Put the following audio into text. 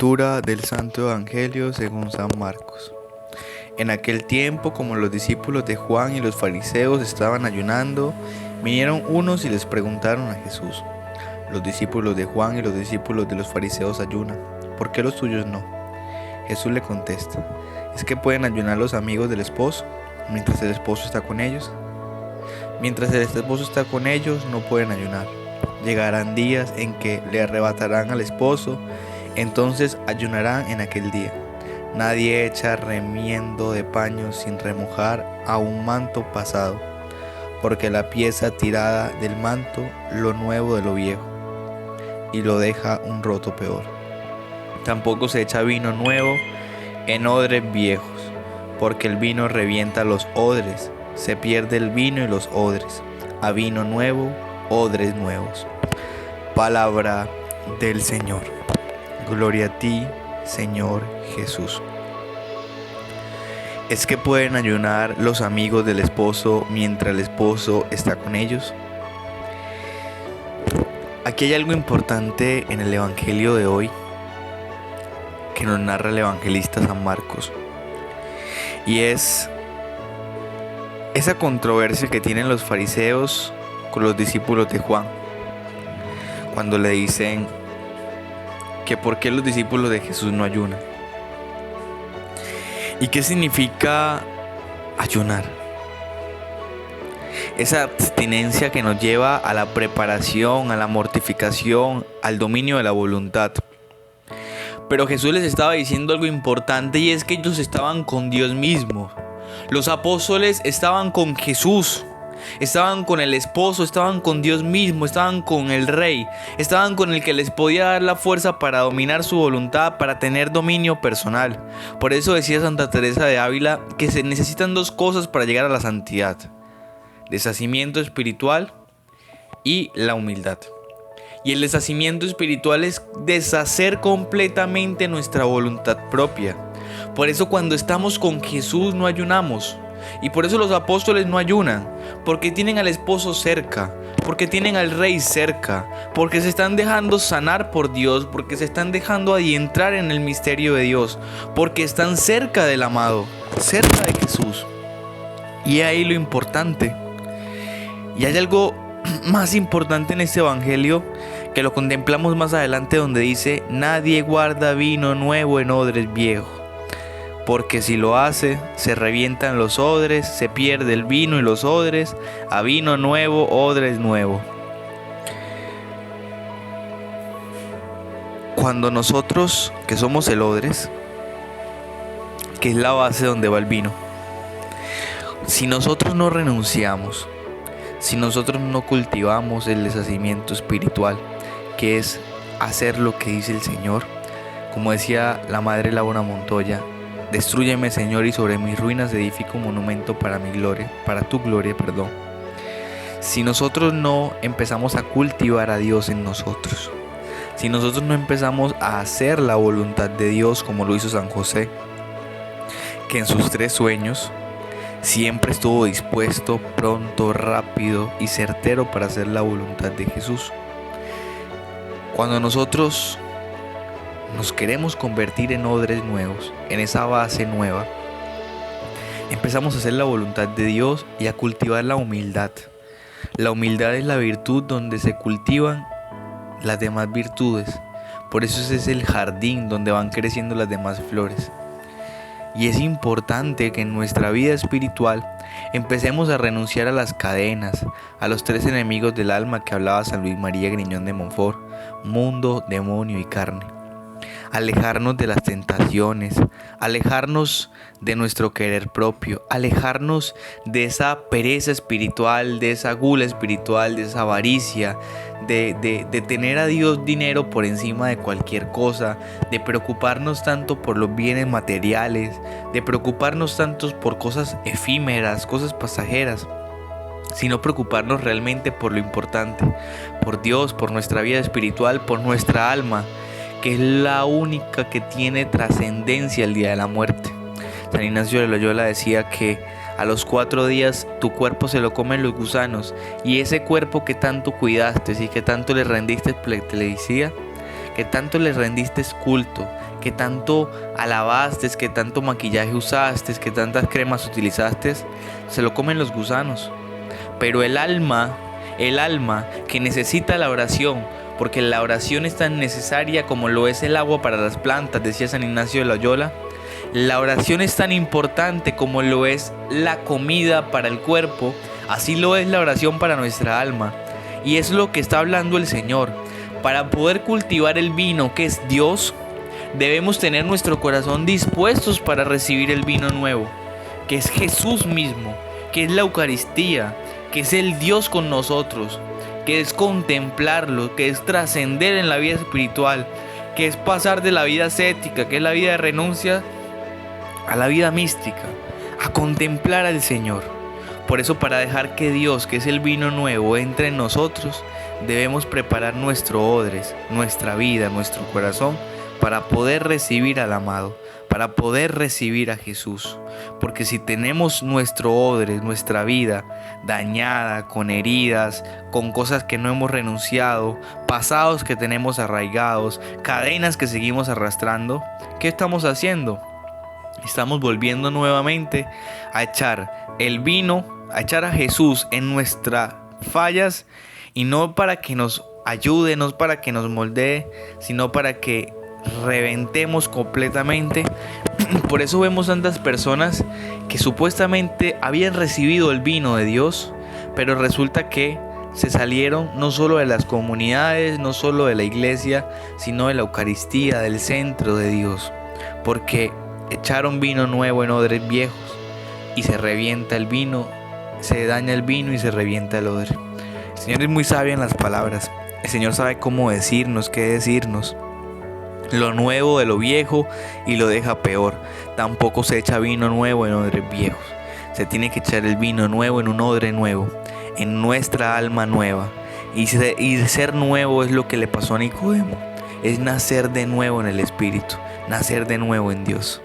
Lectura del Santo Evangelio según San Marcos. En aquel tiempo, como los discípulos de Juan y los fariseos estaban ayunando, vinieron unos y les preguntaron a Jesús: los discípulos de Juan y los discípulos de los fariseos ayunan, ¿por qué los tuyos no? Jesús le contesta: ¿es que pueden ayunar los amigos del esposo mientras el esposo está con ellos? Mientras el esposo está con ellos no pueden ayunar. Llegarán días en que le arrebatarán al esposo, entonces ayunarán en aquel día. Nadie echa remiendo de paño sin remojar a un manto pasado, porque la pieza tirada del manto lo nuevo de lo viejo, y lo deja un roto peor. Tampoco se echa vino nuevo en odres viejos, porque el vino revienta los odres, se pierde el vino y los odres. A vino nuevo, odres nuevos. Palabra del Señor. Gloria a ti, Señor Jesús. ¿Es que pueden ayunar los amigos del esposo mientras el esposo está con ellos? Aquí hay algo importante en el Evangelio de hoy que nos narra el evangelista San Marcos, y es esa controversia que tienen los fariseos con los discípulos de Juan, cuando le dicen que por qué los discípulos de Jesús no ayunan. ¿Y qué significa ayunar? Esa abstinencia que nos lleva a la preparación, a la mortificación, al dominio de la voluntad. Pero Jesús les estaba diciendo algo importante, y es que ellos estaban con Dios mismo. Los apóstoles estaban con Jesús, estaban con el esposo, estaban con Dios mismo, estaban con el Rey, estaban con el que les podía dar la fuerza para dominar su voluntad, para tener dominio personal. Por eso decía Santa Teresa de Ávila que se necesitan dos cosas para llegar a la santidad: deshacimiento espiritual y la humildad. Y el deshacimiento espiritual es deshacer completamente nuestra voluntad propia. Por eso cuando estamos con Jesús no ayunamos. Y por eso los apóstoles no ayunan, porque tienen al esposo cerca, porque tienen al Rey cerca, porque se están dejando sanar por Dios, porque se están dejando adientrar en el misterio de Dios, porque están cerca del amado, cerca de Jesús. Y ahí lo importante. Y hay algo más importante en este evangelio que lo contemplamos más adelante, donde dice: nadie guarda vino nuevo en odres viejos, porque si lo hace, se revientan los odres, se pierde el vino y los odres. A vino nuevo, odres nuevos. Cuando nosotros, que somos el odres, que es la base donde va el vino, si nosotros no renunciamos, si nosotros no cultivamos el deshacimiento espiritual, que es hacer lo que dice el Señor, como decía la Madre Laura Montoya: destrúyeme, Señor, y sobre mis ruinas edifico un monumento para mi gloria, para tu gloria, perdón. Si nosotros no empezamos a cultivar a Dios en nosotros, si nosotros no empezamos a hacer la voluntad de Dios como lo hizo San José, que en sus 3 sueños siempre estuvo dispuesto, pronto, rápido y certero para hacer la voluntad de Jesús. Cuando nosotros nos queremos convertir en odres nuevos, en esa base nueva, empezamos a hacer la voluntad de Dios y a cultivar la humildad. La humildad es la virtud donde se cultivan las demás virtudes. Por eso ese es el jardín donde van creciendo las demás flores. Y es importante que en nuestra vida espiritual empecemos a renunciar a las cadenas, a los 3 enemigos del alma que hablaba San Luis María Griñón de Montfort: mundo, demonio y carne. Alejarnos de las tentaciones, alejarnos de nuestro querer propio, alejarnos de esa pereza espiritual, de esa gula espiritual, de esa avaricia, de tener a Dios dinero por encima de cualquier cosa, de preocuparnos tanto por los bienes materiales, de preocuparnos tanto por cosas efímeras, cosas pasajeras, sino preocuparnos realmente por lo importante, por Dios, por nuestra vida espiritual, por nuestra alma, que es la única que tiene trascendencia el día de la muerte. San Ignacio de Loyola decía que a los 4 días tu cuerpo se lo comen los gusanos, y ese cuerpo que tanto cuidaste y que tanto le rendiste pleitesía, que tanto le rendiste culto, que tanto alabaste, que tanto maquillaje usaste, que tantas cremas utilizaste, se lo comen los gusanos. Pero el alma que necesita la oración, porque la oración es tan necesaria como lo es el agua para las plantas, decía San Ignacio de Loyola. La oración es tan importante como lo es la comida para el cuerpo, así lo es la oración para nuestra alma. Y es lo que está hablando el Señor. Para poder cultivar el vino que es Dios, debemos tener nuestro corazón dispuestos para recibir el vino nuevo, que es Jesús mismo, que es la Eucaristía, que es el Dios con nosotros, que es contemplarlo, que es trascender en la vida espiritual, que es pasar de la vida ascética, que es la vida de renuncia, a la vida mística, a contemplar al Señor. Por eso, para dejar que Dios, que es el vino nuevo, entre en nosotros, debemos preparar nuestro odres, nuestra vida, nuestro corazón, para poder recibir al amado, para poder recibir a Jesús. Porque si tenemos nuestro odre, nuestra vida dañada, con heridas, con cosas que no hemos renunciado, pasados que tenemos arraigados, cadenas que seguimos arrastrando, ¿qué estamos haciendo? Estamos volviendo nuevamente a echar el vino, a echar a Jesús en nuestras fallas, y no para que nos ayude, no para que nos moldee, sino para que reventemos completamente. Por eso vemos tantas personas que supuestamente habían recibido el vino de Dios, pero resulta que se salieron no solo de las comunidades, no solo de la iglesia, sino de la Eucaristía, del centro de Dios, porque echaron vino nuevo en odres viejos y se revienta el vino, se daña el vino y se revienta el odre. El Señor es muy sabio en las palabras. El Señor sabe cómo decirnos, qué decirnos. Lo nuevo de lo viejo y lo deja peor. Tampoco se echa vino nuevo en odres viejos. Se tiene que echar el vino nuevo en un odre nuevo, en nuestra alma nueva. Y ser nuevo es lo que le pasó a Nicodemo. Es nacer de nuevo en el Espíritu, nacer de nuevo en Dios.